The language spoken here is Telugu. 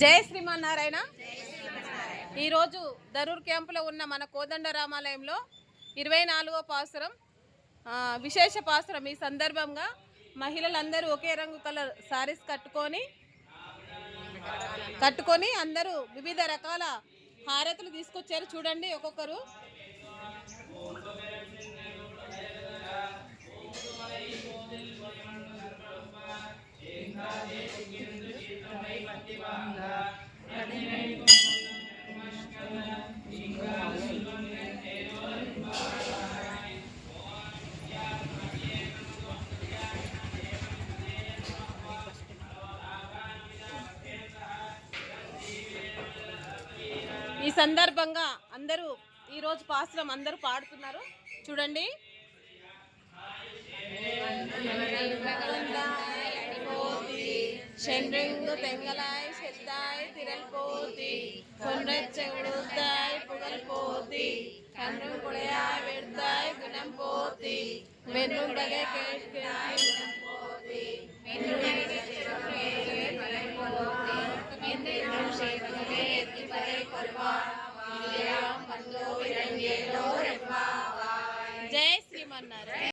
జై శ్రీమన్నారాయణ. ఈరోజు దరూర్ క్యాంపులో ఉన్న మన కోదండ రామాలయంలో 24వ పాసురం విశేష పాసురం. ఈ సందర్భంగా మహిళలందరూ ఒకే రంగు కలర్ సారీస్ కట్టుకొని అందరూ వివిధ రకాల హారతులు తీసుకొచ్చారు. చూడండి ఒక్కొక్కరు. ఈ సందర్భంగా అందరూ ఈరోజు పాసురం అందరూ పాడుతున్నారు. చూడండి. சென்றெங்கு தெங்கலாய் செத்தாய் திரள் போத்தி கொன்றச் செவிடுத்தாய் புகழ் போத்தி கன்றும் குடையாய் வெடுத்தாய் குணம் போத்தி வென்றும் பகை கேட்கிறாய் குணம் போத்தி జై శ్రీమన్నారాయణ.